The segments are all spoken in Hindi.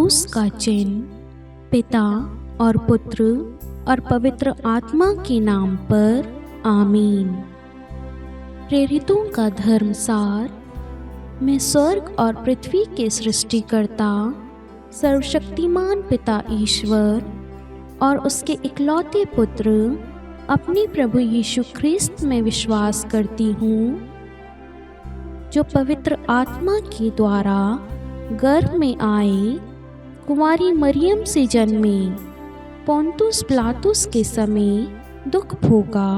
क्रूस का चिन्ह। पिता और पुत्र और पवित्र आत्मा के नाम पर आमीन। प्रेरितों का धर्मसार। मैं स्वर्ग और पृथ्वी के सृष्टिकर्ता सर्वशक्तिमान पिता ईश्वर और उसके इकलौते पुत्र अपने प्रभु यीशु ख्रिस्त में विश्वास करती हूँ, जो पवित्र आत्मा के द्वारा गर्भ में आए, कुंवारी मरियम से जन्मे, पोंतुस पिलातुस के समय दुख भोगा,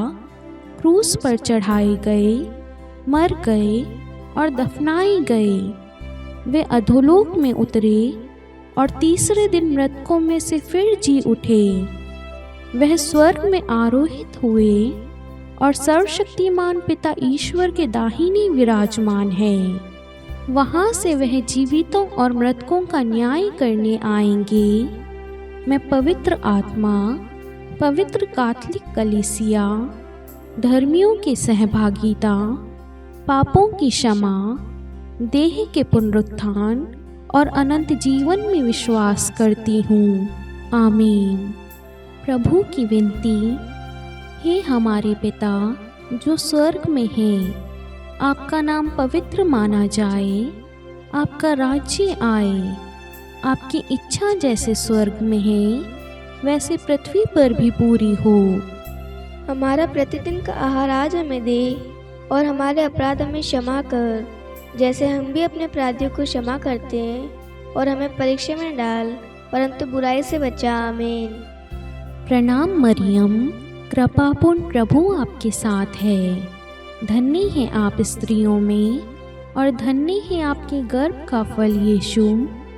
क्रूस पर चढ़ाए गए, मर गए और दफनाए गए। वे अधोलोक में उतरे और तीसरे दिन मृतकों में से फिर जी उठे। वह स्वर्ग में आरोहित हुए और सर्वशक्तिमान पिता ईश्वर के दाहिने विराजमान है। वहाँ से वह जीवितों और मृतकों का न्याय करने आएंगे। मैं पवित्र आत्मा, पवित्र कैथोलिक कलीसिया, धर्मियों की सहभागिता, पापों की क्षमा, देह के पुनरुत्थान और अनंत जीवन में विश्वास करती हूँ। आमीन। प्रभु की विनती। हे हमारे पिता जो स्वर्ग में है, आपका नाम पवित्र माना जाए, आपका राज्य आए, आपकी इच्छा जैसे स्वर्ग में है वैसे पृथ्वी पर भी पूरी हो। हमारा प्रतिदिन का आहार आज हमें दे और हमारे अपराध हमें क्षमा कर, जैसे हम भी अपने अपराधियों को क्षमा करते हैं, और हमें परीक्षा में डाल परंतु बुराई से बचा। आमीन। प्रणाम मरियम, कृपापूर्ण प्रभु आपके साथ है। धन्य है आप स्त्रियों में और धन्य है आपके गर्भ का फल यीशु।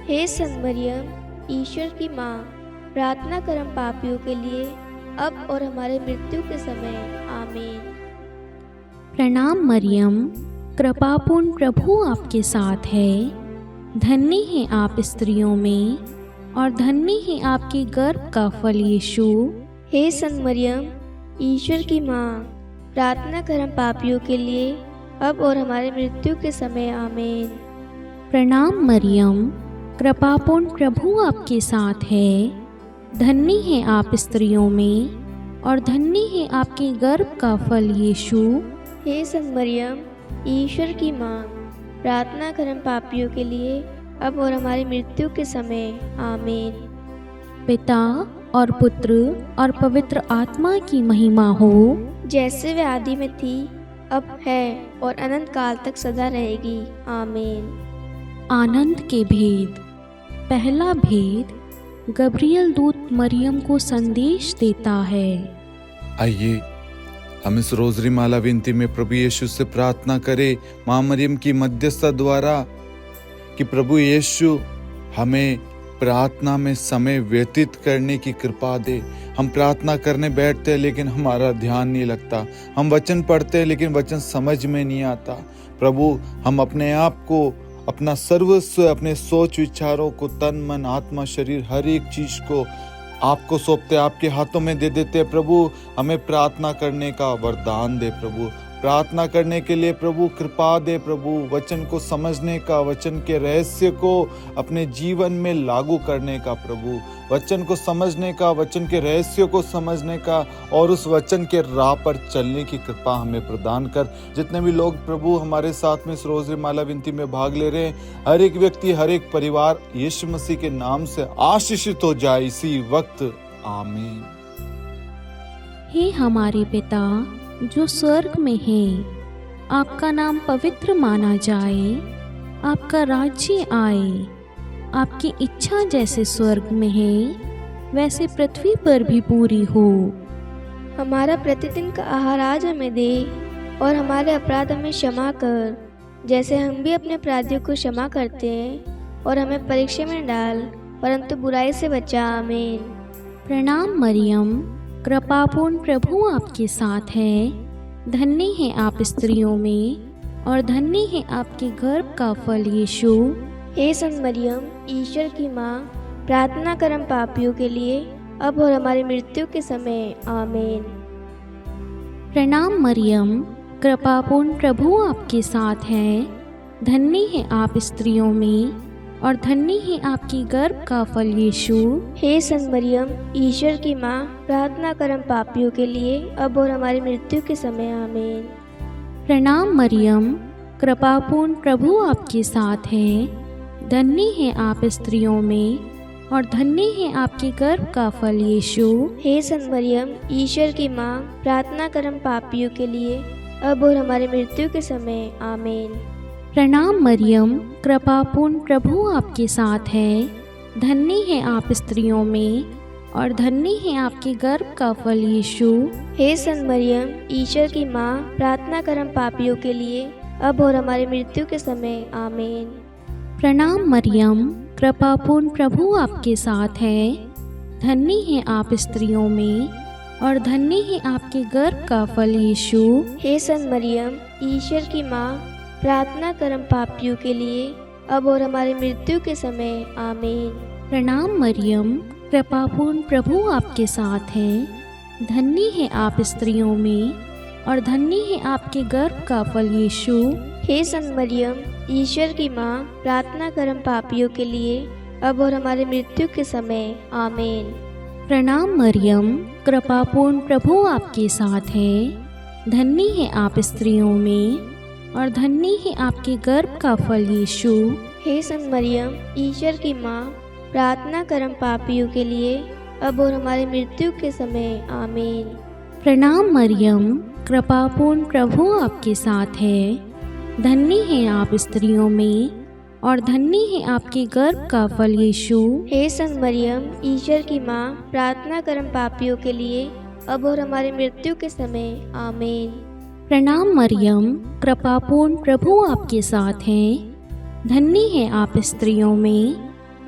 हे संत मरियम, ईश्वर की माँ, प्रार्थना कर हम पापियों के लिए, अब और हमारे मृत्यु के समय। आमीन। प्रणाम मरियम, कृपापूर्ण प्रभु आपके साथ है। धन्य है आप स्त्रियों में और धन्य है आपके गर्भ का फल यीशु। हे संत मरियम, ईश्वर की माँ, प्रार्थना कर हम पापियों के लिए, अब और हमारे मृत्यु के समय। आमीन। प्रणाम मरियम, कृपापूर्ण प्रभु आपके साथ है। धन्य है आप स्त्रियों में और धन्य है आपके गर्भ का फल यीशु। हे संत मरियम, ईश्वर की माँ, प्रार्थना कर हम पापियों के लिए, अब और हमारी मृत्यु के समय। आमीन। पिता और पुत्र और पवित्र आत्मा की महिमा हो, जैसे वे आदि में थी, अब है और अनंत काल तक सदा रहेगी। आमीन। आनंद के भेद। पहला भेद, गब्रियल दूत मरियम को संदेश देता है। आइए हम इस रोजरी माला विनती में प्रभु यीशु से प्रार्थना करें माँ मरियम की मध्यस्थता द्वारा कि प्रभु यीशु हमें प्रार्थना में समय व्यतीत करने की कृपा दे। हम प्रार्थना करने बैठते हैं लेकिन हमारा ध्यान नहीं लगता, हम वचन पढ़ते हैं लेकिन वचन समझ में नहीं आता। प्रभु हम अपने आप को, अपना सर्वस्व, अपने सोच विचारों को, तन मन आत्मा शरीर हर एक चीज को आपको सौंपते, आपके हाथों में दे देते हैं। प्रभु हमें प्रार्थना करने का वरदान दे। प्रभु प्रार्थना करने के लिए प्रभु कृपा दे। प्रभु वचन को समझने का, वचन के रहस्य को अपने जीवन में लागू करने का, प्रभु वचन को समझने का, वचन के रहस्य को समझने का और उस वचन के राह पर चलने की कृपा हमें प्रदान कर। जितने भी लोग प्रभु हमारे साथ में इस रोजरी माला विनती में भाग ले रहे हैं, हर एक व्यक्ति, हर एक परिवार यीशु मसीह के नाम से आशीषित हो जाए इसी वक्त। आमीन। हे हमारे पिता जो स्वर्ग में है, आपका नाम पवित्र माना जाए, आपका राज्य आए, आपकी इच्छा जैसे स्वर्ग में है वैसे पृथ्वी पर भी पूरी हो। हमारा प्रतिदिन का आहार आज हमें दे और हमारे अपराध हमें क्षमा कर, जैसे हम भी अपने अपराधियों को क्षमा करते हैं, और हमें परीक्षा में डाल परंतु बुराई से बचा। आमीन। प्रणाम मरियम, कृपापूर्ण प्रभु आपके साथ है। धन्य है आप स्त्रियों में और धन्य है आपके गर्भ का फल यीशु। हे संत मरियम, ईश्वर की माँ, प्रार्थना कर हम पापियों के लिए, अब और हमारी मृत्यु के समय। आमीन। प्रणाम मरियम, कृपापूर्ण प्रभु आपके साथ है। धन्य है आप स्त्रियों में और धन्य है आपकी गर्भ का फल यीशु। हे संत मरियम, ईश्वर की माँ, प्रार्थना कर हम पापियों के लिए, अब और हमारी मृत्यु के समय। आमीन। प्रणाम मरियम, कृपापूर्ण प्रभु आपके साथ है। धन्य है आप स्त्रियों में, और धन्य है आपके गर्भ का फल यीशु। हे संत मरियम, ईश्वर की माँ, प्रार्थना कर हम पापियों के लिए, अब और हमारी मृत्यु के समय। आमीन। प्रणाम मरियम, कृपापूर्ण प्रभु आपके साथ है। धन्य है आप स्त्रियों में, और धन्य है आपके गर्भ का फल यीशु। हे संत मरियम, ईश्वर की माँ, प्रार्थना कर हम पापियों के लिए, अब और हमारी मृत्यु के समय। आमीन। प्रणाम मरियम, कृपापूर्ण प्रभु आपके साथ है। धन्य है आप स्त्रियों में, और धन्य है आपके गर्भ का फल यीशु। हे संत मरियम, ईश्वर की माँ, प्रार्थना कर हम पापियों के लिए, अब और हमारी मृत्यु के समय। आमीन। प्रणाम मरियम, कृपापूर्ण प्रभु आपके साथ है। धन्य है आप स्त्रियों में, और धन्य है आपके गर्भ का फल यीशु। हे संत मरियम, ईश्वर की माँ, प्रार्थना कर हम पापियों के लिए, अब और हमारी मृत्यु के समय। आमीन। प्रणाम मरियम, कृपापूर्ण प्रभु आपके साथ है। धन्य है आप स्त्रियों में, और धन्य है आपके गर्भ का फल यीशु। हे संत मरियम, ईश्वर की माँ, प्रार्थना कर हम पापियों के लिए, अब और हमारी मृत्यु के समय। आमीन। प्रणाम मरियम, कृपापूर्ण प्रभु आपके साथ है। धन्य है आप स्त्रियों में, और धन्य है आपके गर्भ का फल यीशु। हे संत मरियम, ईश्वर की माँ, प्रार्थना कर हम पापियों के लिए, अब और हमारी मृत्यु के समय। आमीन। प्रणाम मरियम, कृपापूर्ण प्रभु आपके साथ है। धन्य है आप स्त्रियों में,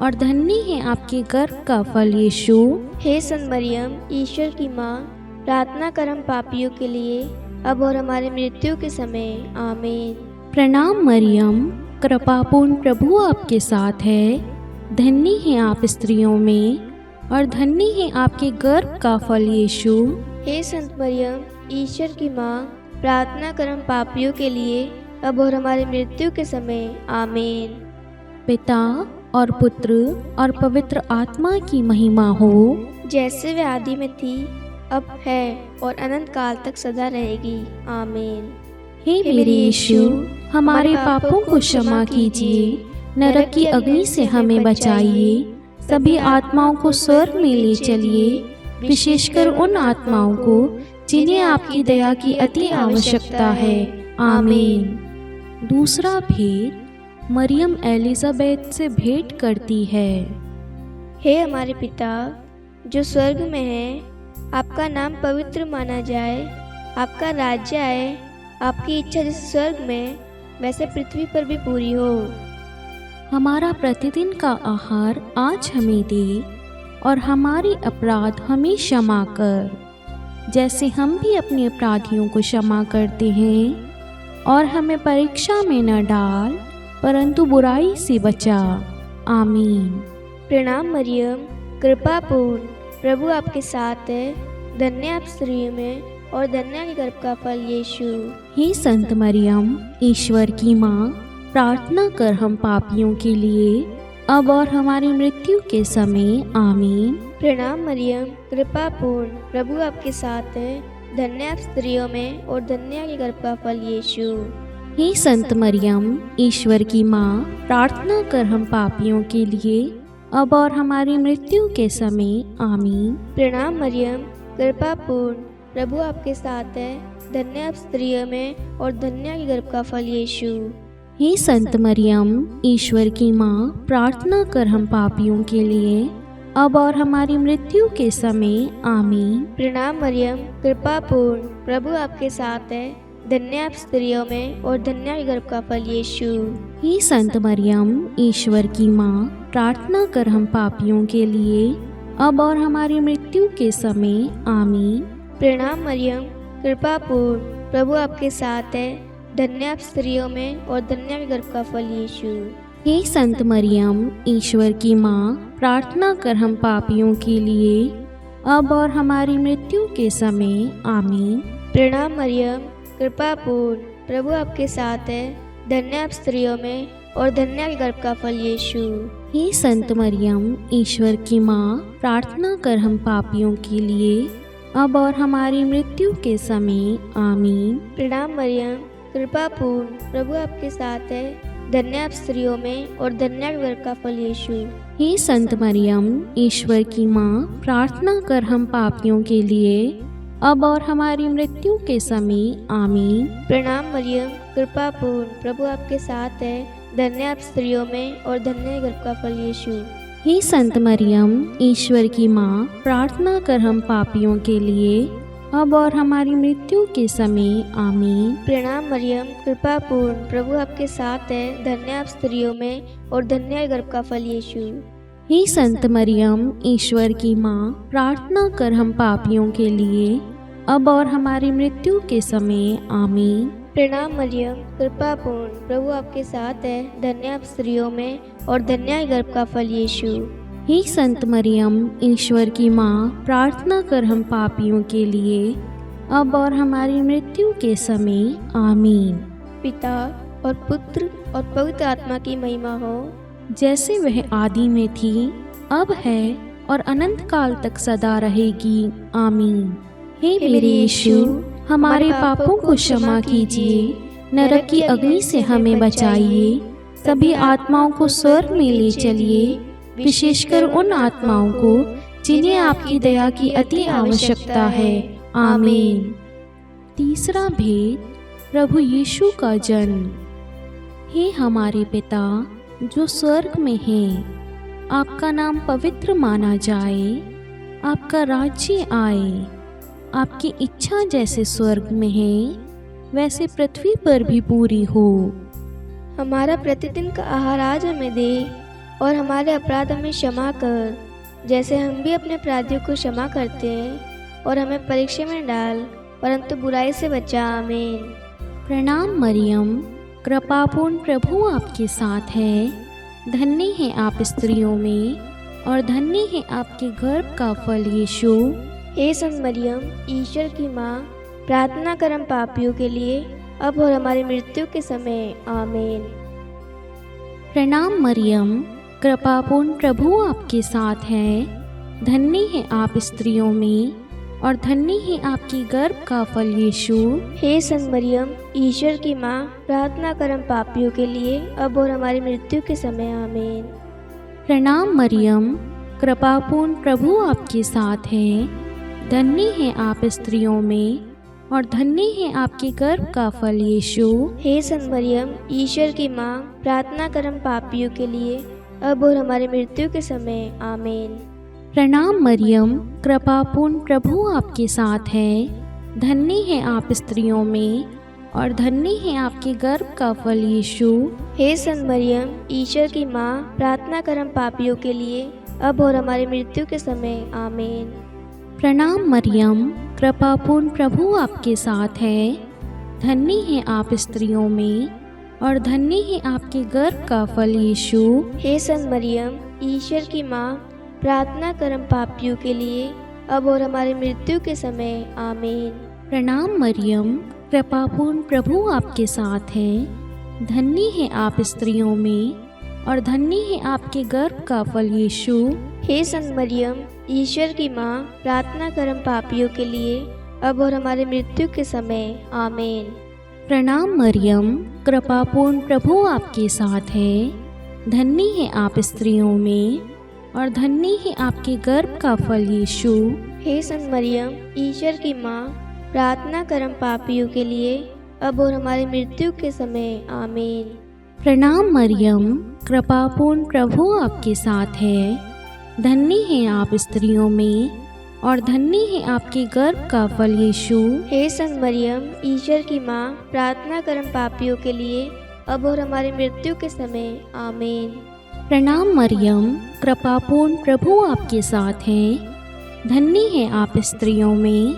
और धन्य है आपके गर्भ का फल यीशु। हे संत मरियम, ईश्वर की माँ, प्रार्थना कर हम पापियों के लिए, अब और हमारी मृत्यु के समय। आमीन। प्रणाम मरियम, कृपापूर्ण प्रभु आपके साथ है। धन्य है आप स्त्रियों में, और धन्य है आपके गर्भ का फल यीशु। हे संत मरियम, ईश्वर की माँ, प्रार्थना कर हम पापियों के लिए, अब और हमारी मृत्यु के समय। आमीन। पिता और पुत्र और पवित्र आत्मा की महिमा हो, जैसे वे आदि में थी, अब है, और अनंत काल तक सदा रहेगी। आमीन। हे मेरे यीशु, हमारे पापों को क्षमा कीजिए, नरक की अग्नि से हमें बचाइए, सभी आत्माओं को स्वर्ग में ले चलिए, विशेषकर उन आत्माओं को जिन्हें आपकी दया की अति आवश्यकता है। आमीन। दूसरा भेद, मरियम एलिजाबेथ से भेंट करती है। हे हमारे पिता जो स्वर्ग में है, आपका नाम पवित्र माना जाए, आपका राज्य आए, आपकी इच्छा जैसे स्वर्ग में वैसे पृथ्वी पर भी पूरी हो। हमारा प्रतिदिन का आहार आज हमें दे, और हमारे अपराध हमें क्षमा कर, जैसे हम भी अपने अपराधियों को क्षमा करते हैं, और हमें परीक्षा में न डाल, परंतु बुराई से बचा। आमीन। प्रणाम मरियम, कृपा पूर्ण, प्रभु आपके साथ है। धन्य आप स्त्रियों में, और धन्य के गर्भ का फल यीशु। हे संत मरियम, ईश्वर की माँ, प्रार्थना कर हम पापियों के लिए, अब और हमारी मृत्यु के समय। आमीन। प्रणाम मरियम, कृपा पूर्ण, प्रभु आपके साथ है। धन्य आप स्त्रियों में, और धन्य के गर्भ का फल यीशु। हे संत मरियम, ईश्वर की माँ, प्रार्थना कर हम पापियों के लिए, अब और हमारी मृत्यु के समय। आमीन। प्रणाम मरियम, कृपा पूर्ण, प्रभु आपके साथ है। धन्य आप स्त्रियों में, और धन्य के गर्भ का फल यीशु। हे संत मरियम, ईश्वर की माँ, प्रार्थना कर हम पापियों के लिए, अब और हमारी मृत्यु के समय। आमीन। प्रणाम मरियम, कृपा पूर्ण, प्रभु आपके साथ है। धन्य आप स्त्रियों में, और धन्य के गर्भ का फल यीशु। हे संत मरियम, ईश्वर की माँ, प्रार्थना कर हम पापियों के लिए, अब और हमारी मृत्यु के समय। आमीन। प्रणाम मरियम, कृपा पूर्ण, प्रभु आपके साथ है। धन्य आप स्त्रियों में, और धन्य के गर्भ का फल यीशु। हे संत मरियम, ईश्वर की माँ, प्रार्थना कर हम पापियों के लिए, अब और हमारी मृत्यु के समय। आमीन। प्रणाम मरियम, कृपा पूर्ण, प्रभु आपके साथ है। धन्य आप स्त्रियों में, और धन्य है गर्भ का फल यीशु। हे संत मरियम, ईश्वर की माँ, प्रार्थना कर हम पापियों के लिए, अब और हमारी मृत्यु के समय। आमीन। प्रणाम मरियम, कृपा पूर्ण, प्रभु आपके साथ है, धन्य आप स्त्रियों में और धन्य है गर्भ का फल यीशु। हे संत मरियम, ईश्वर की माँ, प्रार्थना कर हम पापियों के लिए, अब और हमारी मृत्यु के समय। आमीन। प्रणाम मरियम, कृपा पूर्ण, प्रभु आपके साथ है, धन्य आप स्त्रियों में और धन्य है गर्भ का फल यीशु। हे संत मरियम, ईश्वर की माँ, प्रार्थना कर हम पापियों के लिए, अब और हमारी मृत्यु के समय। आमीन। प्रणाम मरियम, कृपा पूर्ण, प्रभु आपके साथ है, धन्य आप स्त्रियों में और धन्य है गर्भ का फल यीशु। हे संत मरियम, ईश्वर की माँ, प्रार्थना कर हम पापियों के लिए, अब और हमारी मृत्यु के समय। आमीन। प्रणाम मरियम, कृपा पूर्ण, प्रभु आपके साथ है, धन्य आप स्त्रियों में और धन्य है गर्भ का फल यीशु। हे संत मरियम, ईश्वर की माँ, प्रार्थना कर हम पापियों के लिए, अब और हमारी मृत्यु के समय। आमीन। पिता और पुत्र और पवित्र आत्मा की महिमा हो, जैसे वह आदि में थी, अब है और अनंत काल तक सदा रहेगी। आमीन। हे मेरे यीशु, हमारे पापों को क्षमा कीजिए, नरक की अग्नि से हमें बचाइए, सभी आत्माओं को स्वर्ग में ले चलिए, विशेषकर उन आत्माओं को जिन्हें आपकी दया की अति आवश्यकता है। आमीन। तीसरा भेद, प्रभु यीशु का जन्म। हे हमारे पिता जो स्वर्ग में है, आपका नाम पवित्र माना जाए, आपका राज्य आए, आपकी इच्छा जैसे स्वर्ग में है वैसे पृथ्वी पर भी पूरी हो। हमारा प्रतिदिन का आहार आज हमें दे और हमारे अपराध हमें क्षमा कर, जैसे हम भी अपने अपराधियों को क्षमा करते हैं, और हमें परीक्षा में डाल परंतु बुराई से बचा। आमीन। प्रणाम मरियम, कृपापूर्ण, प्रभु आपके साथ है, धन्य है आप स्त्रियों में और धन्य है आपके गर्भ का फल यीशु। हे संत मरियम, ईश्वर की माँ, प्रार्थना कर हम पापियों के लिए, अब और हमारी मृत्यु के समय। आमीन। प्रणाम मरियम, कृपापूर्ण, प्रभु आपके साथ है, धन्य है आप स्त्रियों में और धन्य है आपकी गर्भ का फल यीशु। हे संत मरियम, ईश्वर की माँ, प्रार्थना कर हम पापियों के लिए, अब और हमारी मृत्यु के समय। आमीन। प्रणाम मरियम, कृपापूर्ण, प्रभु आपके साथ है, धन्य है आप स्त्रियों में और धन्य है आपके गर्भ का फल यीशु। हे संत मरियम, ईश्वर की माँ, प्रार्थना कर हम पापियों के लिए, अब और हमारी मृत्यु के समय। आमीन। प्रणाम मरियम, कृपापूर्ण, प्रभु आपके साथ है, धन्य है आप स्त्रियों में और धन्य है आपके गर्भ का फल यीशु। हे संत मरियम, ईश्वर की माँ, प्रार्थना कर हम पापियों के लिए, अब और हमारी मृत्यु के समय। आमीन। प्रणाम मरियम, कृपापूर्ण, प्रभु आपके साथ है, धन्य है आप स्त्रियों में और धन्य है आपके गर्भ का फल यीशु। हे संत मरियम, ईश्वर की माँ, प्रार्थना कर हम पापियों के लिए, अब और हमारी मृत्यु के समय। आमीन। प्रणाम मरियम, कृपापूर्ण, प्रभु आपके साथ है, धन्य है आप स्त्रियों में और धन्य है आपके गर्भ का फल यीशु। हे संत मरियम, ईश्वर की माँ, प्रार्थना कर हम पापियों के लिए, अब और हमारी मृत्यु के समय। आमीन। प्रणाम मरियम, कृपापूर्ण, प्रभु आपके साथ है, धन्य है आप स्त्रियों में और धन्य है आपके गर्भ का फल यीशु। हे संत मरियम, ईश्वर की माँ, प्रार्थना कर हम पापियों के लिए, अब और हमारी मृत्यु के समय। आमीन। प्रणाम मरियम, कृपापूर्ण, प्रभु आपके साथ है, धन्य है आप स्त्रियों में और धन्य है आपके गर्भ का फल यीशु। हे संत मरियम, ईश्वर की माँ, प्रार्थना कर हम पापियों के लिए, अब और हमारी मृत्यु के समय। आमीन। प्रणाम मरियम, कृपापूर्ण, प्रभु आपके साथ है, धन्य है आप स्त्रियों में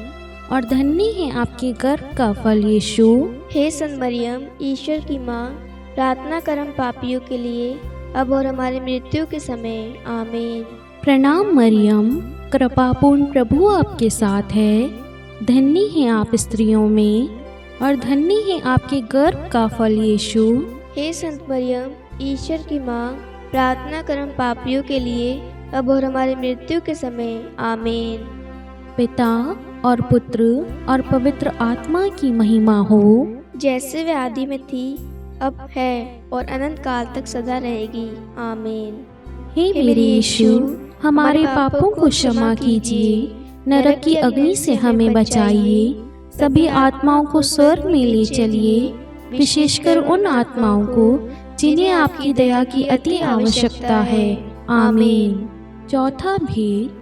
और धन्य है आपके गर्भ का फल यीशु। हे संत मरियम, ईश्वर की माँ, प्रार्थना कर हम पापियों के लिए, अब और हमारी मृत्यु के समय। आमीन। प्रणाम मरियम, कृपापूर्ण, प्रभु आपके साथ है, धन्य है आप स्त्रियों में और धन्य है आपके गर्भ का फल यीशु। हे संत मरियम, ईश्वर की माँ, प्रार्थना कर हम पापियों के लिए अब और हमारी मृत्यु के समय। आमीन। पिता और पुत्र और पवित्र आत्मा की महिमा हो, जैसे वे आदि में थी, अब है और अनंत काल तक सदा रहेगी। आमीन। हे मेरे यीशु, हमारे पापों को क्षमा कीजिए, नरक की अग्नि से हमें बचाइए, सभी आत्माओं को स्वर्ग में ले चलिए, विशेषकर उन आत्माओं को जिन्हें आपकी दया की अति आवश्यकता है। आमीन। चौथा भेद,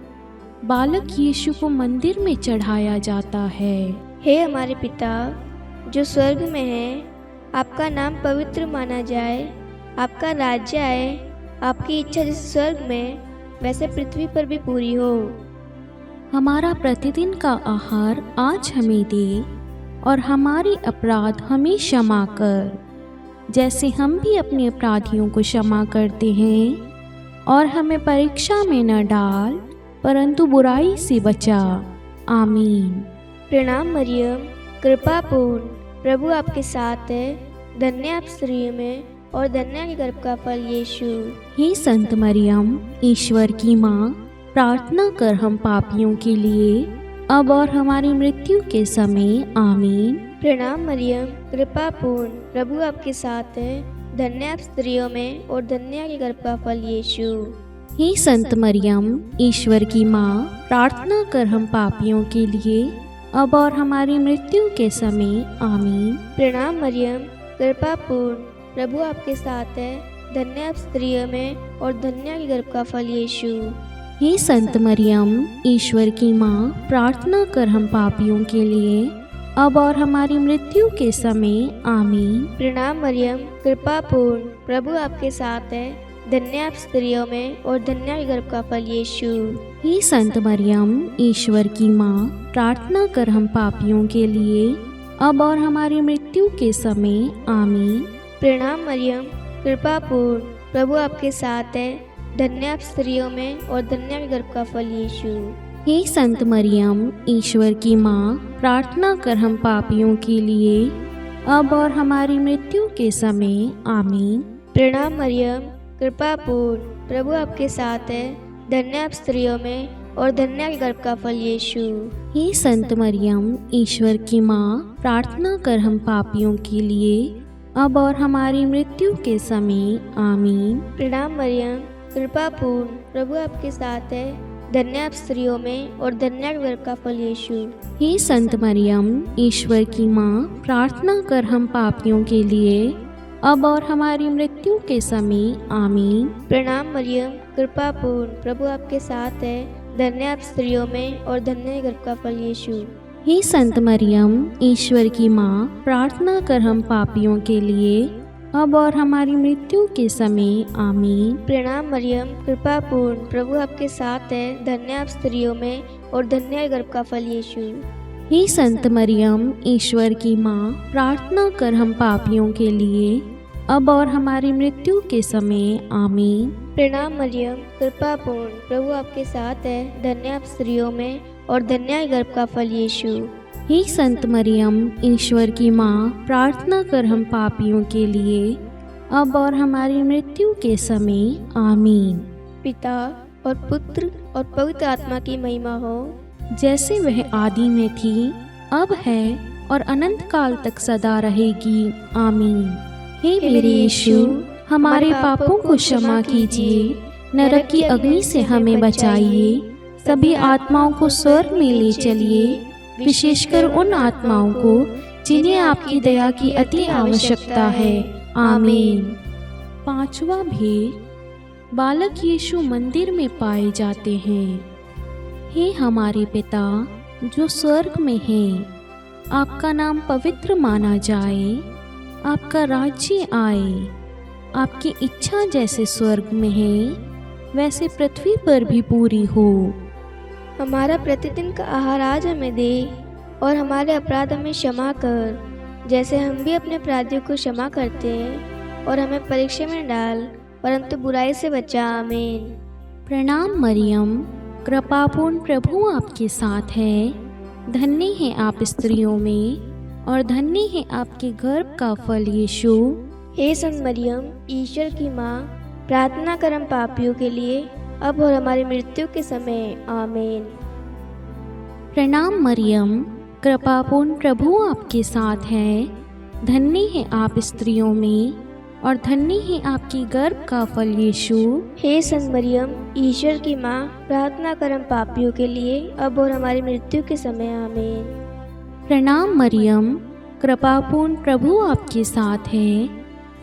बालक यीशु को मंदिर में चढ़ाया जाता है। हे हमारे पिता जो स्वर्ग में है, आपका नाम पवित्र माना जाए, आपका राज्य आए, आपकी इच्छा जैसे स्वर्ग में वैसे पृथ्वी पर भी पूरी हो। हमारा प्रतिदिन का आहार आज हमें दे, और हमारे अपराध हमें क्षमा कर, जैसे हम भी अपने अपराधियों को क्षमा करते हैं, और हमें परीक्षा में न डाल, परंतु बुराई से बचा। आमीन। प्रणाम मरियम, कृपा पूर्ण, प्रभु आपके साथ है, धन्य आप स्त्रियों में और धन्य के गर्भ का फल यीशु। हे संत मरियम, ईश्वर की माँ, प्रार्थना कर हम पापियों के लिए अब और हमारी मृत्यु के समय। आमीन। प्रणाम मरियम, कृपा पूर्ण, प्रभु आपके साथ है, धन्य आप स्त्रियों में और धन्य के गर्भ का फल यीशु। हे संत मरियम, ईश्वर की माँ, प्रार्थना कर हम पापियों के लिए अब और हमारी मृत्यु के समय। आमीन। प्रणाम मरियम, कृपा पूर्ण, प्रभु आपके साथ है, धन्य आप स्त्रियों में और धन्य के गर्भ का फल यीशु। हे संत मरियम, ईश्वर की माँ, प्रार्थना कर हम पापियों के लिए अब और हमारी मृत्यु के समय। आमीन। प्रणाम मरियम, कृपा पूर्ण, प्रभु आपके साथ है, धन्य आप स्त्रियों में और धन्य के गर्भ का फल यीशु। हे संत मरियम, ईश्वर की माँ, प्रार्थना कर हम पापियों के लिए अब और हमारी मृत्यु के समय। आमीन। प्रणाम मरियम, कृपा पूर्ण, प्रभु आपके साथ है, धन्य आप स्त्रियों में और धन्य के गर्भ का फल यीशु। हे संत मरियम, ईश्वर की माँ, प्रार्थना कर हम पापियों के लिए अब और हमारी मृत्यु के समय। आमीन। प्रणाम मरियम, कृपा पूर्ण, प्रभु आपके साथ है, धन्य आप स्त्रियों में और धन्य के गर्भ का फल यीशु। हे संत मरियम, ईश्वर की माँ, प्रार्थना कर हम पापियों के लिए अब और हमारी मृत्यु के समय। आमीन। प्रणाम मरियम, कृपा पूर्ण, प्रभु आपके साथ है, धन्य आप स्त्रियों में और धन्य के गर्भ का फल यीशु। हे संत मरियम, ईश्वर की माँ, प्रार्थना कर हम पापियों के लिए अब और हमारी मृत्यु के समय। आमीन। प्रणाम मरियम, कृपा पूर्ण, प्रभु आपके साथ है, धन्य आप स्त्रियों में और धन्य के गर्भ का फल यीशु। हे संत मरियम, ईश्वर की माँ, प्रार्थना कर हम पापियों के लिए अब और हमारी मृत्यु के समय। आमीन। प्रणाम मरियम, कृपा पूर्ण, प्रभु आपके साथ है, धन्य आप स्त्रियों में और धन्य के गर्भ का फल यीशु। हे संत मरियम, ईश्वर की माँ, प्रार्थना कर हम पापियों के लिए अब और हमारी मृत्यु के समय। आमीन। प्रणाम मरियम, कृपा पूर्ण, प्रभु आपके साथ है, धन्य आप स्त्रियों में और धन्य के गर्भ का फल यीशु। हे संत मरियम, ईश्वर की माँ, प्रार्थना कर हम पापियों के लिए अब और हमारी मृत्यु के समय। आमीन। पिता और पुत्र और पवित्र आत्मा की महिमा हो, जैसे वह आदि में थी, अब है और अनंत काल तक सदा रहेगी। आमीन। हे मेरे यीशु, हमारे पापों को क्षमा कीजिए, नरक की अग्नि से हमें बचाइए, सभी आत्माओं को स्वर्ग में ले चलिए, विशेषकर उन आत्माओं को जिन्हें आपकी दया की अति आवश्यकता है। आमीन। पांचवा भेद, बालक यीशु मंदिर में पाए जाते हैं। हे हमारे पिता जो स्वर्ग में हैं, आपका नाम पवित्र माना जाए, आपका राज्य आए, आपकी इच्छा जैसे स्वर्ग में है वैसे पृथ्वी पर भी पूरी हो। हमारा प्रतिदिन का आहार आज हमें दे, और हमारे अपराध हमें क्षमा कर, जैसे हम भी अपने अपराधियों को क्षमा करते हैं, और हमें परीक्षा में डाल, परंतु बुराई से बचा। आमीन। प्रणाम मरियम, कृपापूर्ण, प्रभु आपके साथ है, धन्य है आप स्त्रियों में और धन्य है आपके गर्भ का फल यीशु। हे संत मरियम, ईश्वर की माँ, प्रार्थना कर हम पापियों के लिए, अब और हमारी मृत्यु के समय। आमीन। प्रणाम मरियम, कृपापूर्ण प्रभु आपके साथ है। धन्य है आप स्त्रियों में और धन्य है आपकी गर्भ का फल यीशु। हे संत मरियम, ईश्वर की माँ, प्रार्थना कर हम पापियों के लिए, अब और हमारी मृत्यु के समय। आमीन। प्रणाम मरियम, कृपापूर्ण प्रभु आपके साथ है।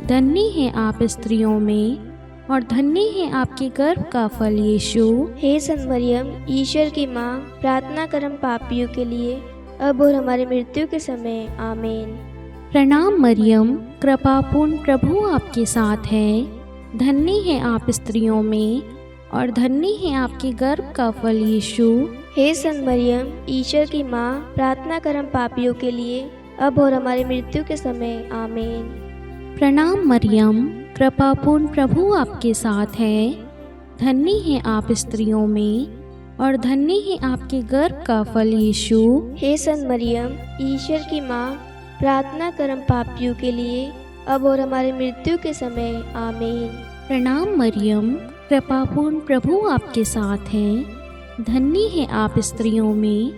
धन्य है आप स्त्रियों में और धन्य है आपके गर्भ का फल यीशु। हे संत मरियम, ईश्वर की माँ, प्रार्थना कर हम पापियों के लिए, अब और हमारी मृत्यु के समय। आमीन। प्रणाम मरियम, कृपापूर्ण प्रभु आपके साथ है। धन्य है आप स्त्रियों में और धन्य है आपके गर्भ का फल यीशु। हे संत मरियम, ईश्वर की माँ, प्रार्थना कर हम पापियों के लिए, अब और हमारी मृत्यु के समय। आमीन। प्रणाम मरियम, कृपापूर्ण प्रभु आपके साथ है। धन्य है आप स्त्रियों में और धन्य है आपके गर्भ का फल यीशु। हे संत मरियम, ईश्वर की माँ, प्रार्थना कर हम पापियों के लिए, अब और हमारी मृत्यु के समय। आमीन। प्रणाम मरियम, कृपापूर्ण प्रभु आपके साथ है। धन्य है आप स्त्रियों में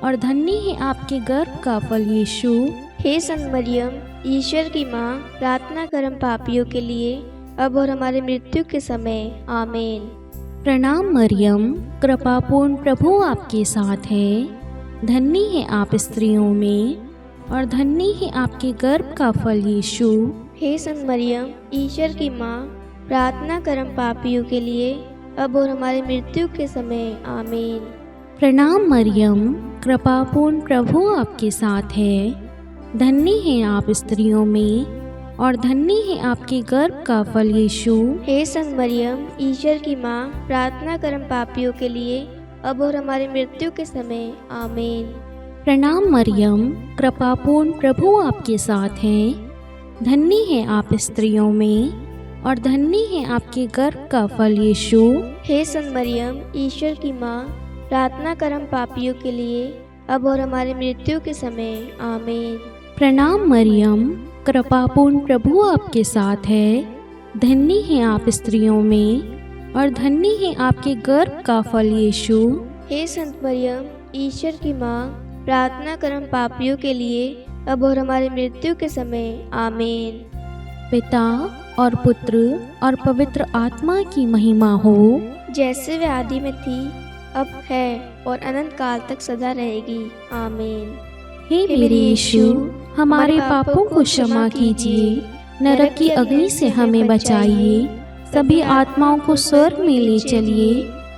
और धन्य है आपके गर्भ का फल यीशु। हे संत मरियम, ईश्वर की माँ, प्रार्थना कर हम पापियों के लिए, अब और हमारी मृत्यु के समय। आमीन। प्रणाम मरियम, कृपापूर्ण प्रभु आपके साथ है। धन्य है आप स्त्रियों में और धन्य है आपके गर्भ का फल यीशु। हे संत मरियम, ईश्वर की माँ, प्रार्थना कर हम पापियों के लिए, अब और हमारी मृत्यु के समय। आमीन। प्रणाम मरियम, कृपापूर्ण प्रभु आपके साथ है। धन्य है आप स्त्रियों में और धन्य है आपके गर्भ का फल यीशु। हे संत मरियम, ईश्वर की माँ, प्रार्थना कर हम पापियों के लिए, अब और हमारी मृत्यु के समय। आमीन। प्रणाम मरियम, कृपापूर्ण प्रभु आपके साथ है। धन्य है आप स्त्रियों में और धन्य है आपके गर्भ का फल यीशु। हे संत मरियम, ईश्वर की माँ, प्रार्थना कर हम पापियों के लिए, अब और हमारी मृत्यु के समय। आमीन। प्रणाम मरियम, कृपापूर्ण प्रभु आपके साथ है। धन्य है आप स्त्रियों में और धन्य है आपके गर्भ का फल यीशु। हे संत मरियम, ईश्वर की माँ, प्रार्थना कर हम पापियों के लिए, अब और हमारी मृत्यु के समय। आमीन। पिता और पुत्र और पवित्र आत्मा की महिमा हो, जैसे वे आदि में थी, अब है और अनंत काल तक सदा रहेगी। आमीन। हे मेरे यीशु, हमारे पापों को क्षमा कीजिए, नरक की अग्नि से हमें बचाइए, सभी आत्माओं को स्वर्ग में ले चलिए,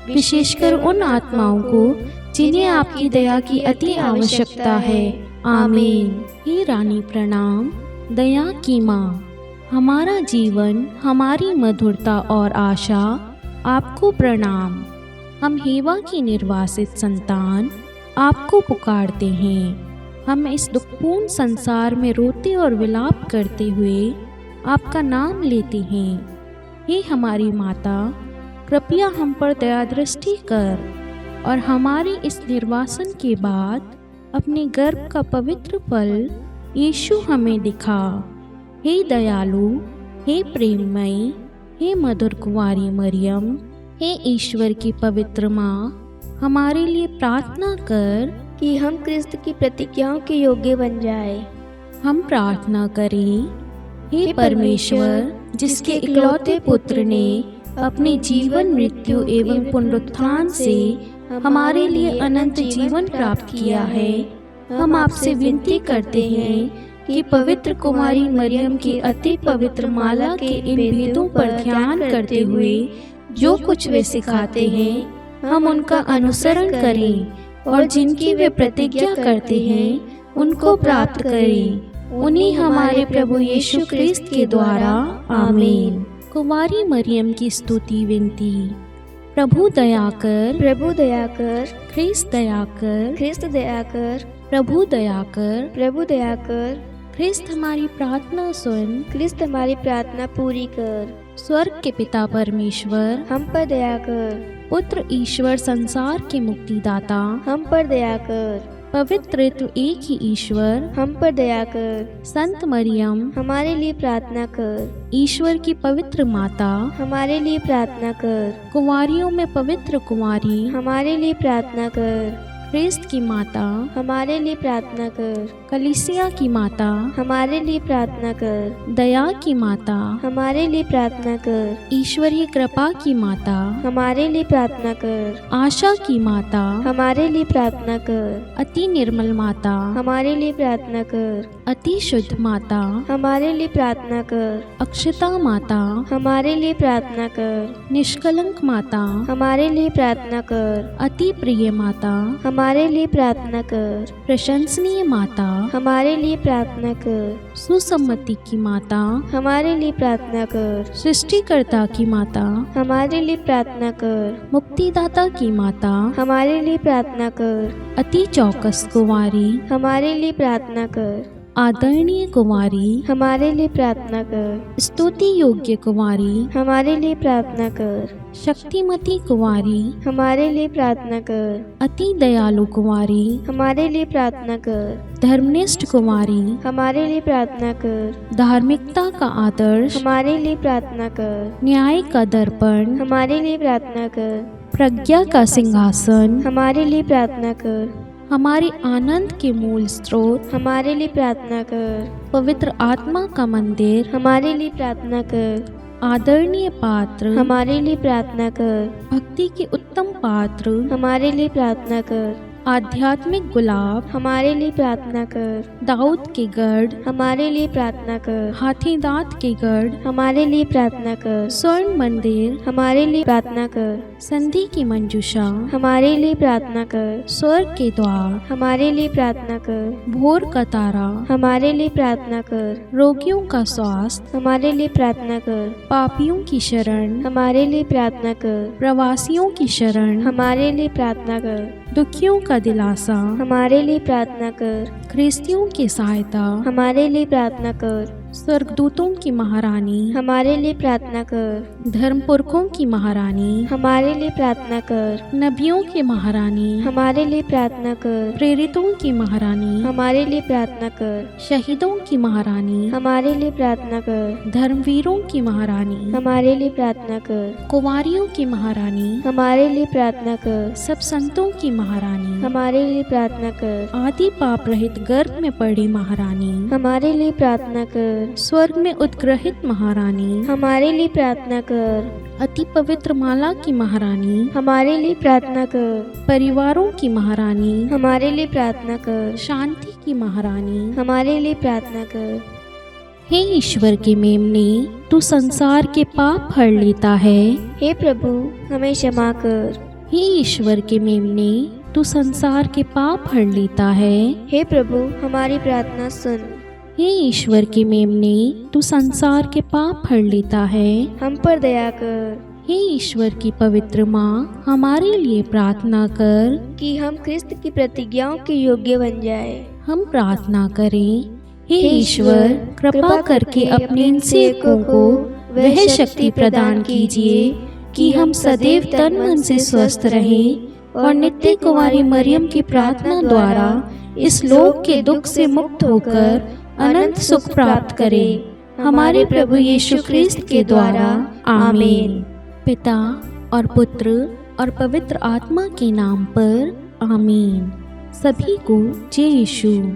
विशेषकर उन आत्माओं को जिन्हें आपकी दया की अति आवश्यकता है। आमीन। हे रानी प्रणाम, दया की माँ, हमारा जीवन, हमारी मधुरता और आशा, आपको प्रणाम। हम हेवा की निर्वासित संतान आपको पुकारते हैं। हम इस दुखपूर्ण संसार में रोते और विलाप करते हुए आपका नाम लेते हैं। हे हमारी माता, कृपया हम पर दया दृष्टि कर और हमारे इस निर्वासन के बाद अपने गर्भ का पवित्र फल यीशु हमें दिखा। हे दयालु, हे प्रेममयी, हे मधुर कुंवारी मरियम, हे ईश्वर की पवित्र माँ, हमारे लिए प्रार्थना कर कि हम क्रिस्त की प्रतिज्ञाओं के योग्य बन जाए। हम प्रार्थना करें। हे परमेश्वर, जिसके इकलौते पुत्र ने अपने जीवन, मृत्यु एवं पुनरुत्थान से हमारे लिए अनंत जीवन प्राप्त किया है, हम आपसे विनती करते हैं कि पवित्र कुमारी मरियम की अति पवित्र माला के इन भेदों पर ध्यान करते हुए जो कुछ वे सिखाते हैं, हम उनका अनुसरण करें और जिनकी वे प्रतिज्ञा करते हैं उनको प्राप्त करें, उन्हीं हमारे प्रभु यीशु क्रिस्त के द्वारा। आमीन। कुमारी मरियम की स्तुति विनती। प्रभु दया कर, प्रभु दया कर, ख्रिस्त दया कर, ख्रिस्त दया कर, प्रभु दया कर, प्रभु दया कर, ख्रिस्त हमारी प्रार्थना सुन, ख्रिस्त हमारी प्रार्थना पूरी कर। स्वर्ग के पिता परमेश्वर, हम पर दया कर। पुत्र ईश्वर संसार के मुक्तिदाता, हम पर दया कर। पवित्र तो एक ही ईश्वर, हम पर दया कर। संत मरियम, हमारे लिए प्रार्थना कर। ईश्वर की पवित्र माता, हमारे लिए प्रार्थना कर। कुंवारियों में पवित्र कुंवारी, हमारे लिए प्रार्थना कर। ख्रिस्त की माता, हमारे लिए प्रार्थना कर। कलीसिया की माता, हमारे लिए प्रार्थना कर। दया की माता, हमारे लिए प्रार्थना कर। ईश्वरीय कृपा की माता, हमारे लिए प्रार्थना कर। आशा की माता, हमारे लिए प्रार्थना कर। अति निर्मल माता, हमारे लिए प्रार्थना कर। अति शुद्ध माता, हमारे लिए प्रार्थना कर। अक्षता माता, हमारे लिए प्रार्थना कर। निष्कलंक माता, हमारे लिए प्रार्थना कर। अति प्रिय माता, हमारे लिए प्रार्थना कर। प्रशंसनीय माता, हमारे लिए प्रार्थना कर। सुसम्मति की माता, हमारे लिए प्रार्थना कर। सृष्टिकर्ता की माता, हमारे लिए प्रार्थना कर। मुक्तिदाता की माता, हमारे लिए प्रार्थना कर। अति चौकस कुंवारी, हमारे लिए प्रार्थना कर। आदरणीय कुंवारी, हमारे लिए प्रार्थना कर। स्तुति योग्य कुंवारी, हमारे लिए प्रार्थना कर। शक्तिमती कुंवारी, हमारे लिए प्रार्थना कर। अति दयालु कुंवारी, हमारे लिए प्रार्थना कर। धर्मनिष्ठ कुंवारी, हमारे लिए प्रार्थना कर। धार्मिकता का आदर्श, हमारे लिए प्रार्थना कर। न्याय का दर्पण, हमारे लिए प्रार्थना कर। प्रज्ञा का सिंहासन, हमारे लिए प्रार्थना कर। हमारे आनंद के मूल स्रोत, हमारे लिए प्रार्थना कर। पवित्र आत्मा का मंदिर, हमारे लिए प्रार्थना कर। आदरणीय पात्र, हमारे लिए प्रार्थना कर। भक्ति के उत्तम पात्र, हमारे लिए प्रार्थना कर। आध्यात्मिक गुलाब, हमारे लिए प्रार्थना कर। दाऊद के गढ़, हमारे लिए प्रार्थना कर। हाथी दांत के गढ़, हमारे लिए प्रार्थना कर। स्वर्ण मंदिर, हमारे लिए प्रार्थना कर। संधि की मंजूषा, हमारे लिए प्रार्थना कर। स्वर्ग के द्वार, हमारे लिए प्रार्थना कर। भोर का तारा, हमारे लिए प्रार्थना कर। रोगियों का स्वास्थ्य, हमारे लिए प्रार्थना कर। पापियों की शरण, हमारे लिए प्रार्थना कर। प्रवासियों की शरण, हमारे लिए प्रार्थना कर। दुखियों का दिलासा, हमारे लिए प्रार्थना कर। ख्रिस्तियों की सहायता, हमारे लिए प्रार्थना कर। स्वर्गदूतों की महारानी, हमारे लिए प्रार्थना कर। धर्मपुरखों की महारानी, हमारे लिए प्रार्थना कर। नबियों की महारानी, हमारे लिए प्रार्थना कर। प्रेरितों की महारानी, हमारे लिए प्रार्थना कर। शहीदों की महारानी, हमारे लिए प्रार्थना कर। धर्मवीरों की महारानी, हमारे लिए प्रार्थना कर। कुंवारियों की महारानी, हमारे लिए प्रार्थना कर। सब संतों की महारानी, हमारे लिए प्रार्थना कर। आदि पाप रहित गर्भ में पड़ी महारानी, हमारे लिए प्रार्थना कर। स्वर्ग में उत्ग्रहित महारानी, हमारे लिए प्रार्थना कर। अति पवित्र माला की महारानी, हमारे लिए प्रार्थना कर। परिवारों की महारानी, हमारे लिए प्रार्थना कर। शांति की महारानी, हमारे लिए प्रार्थना कर। हे ईश्वर के मेमने, तू संसार के पाप हर लेता है। हे प्रभु, हमें क्षमा कर। हे ईश्वर के मेमने, तू संसार के पाप हर लेता है। हे प्रभु, हमारी प्रार्थना सुन। हे ईश्वर के मेमने, तू संसार के पाप हर लेता है। हम पर दया कर। हे ईश्वर की पवित्र माँ, हमारे लिए प्रार्थना कर कि हम क्रिस्त की प्रतिज्ञाओं के योग्य बन जाए। हम प्रार्थना करें। हे ईश्वर, कृपा करके अपने इन सेवकों को वह शक्ति प्रदान कीजिए कि हम सदैव तन मन से स्वस्थ रहें और नित्य कुंवारी मरियम की प्रार्थना द्वारा इस लोक के दुख से मुक्त होकर अनंत सुख प्राप्त करें। हमारे प्रभु यीशु ख्रिस्त के द्वारा, आमीन। पिता और पुत्र और पवित्र आत्मा के नाम पर, आमीन। सभी को जय यीशु।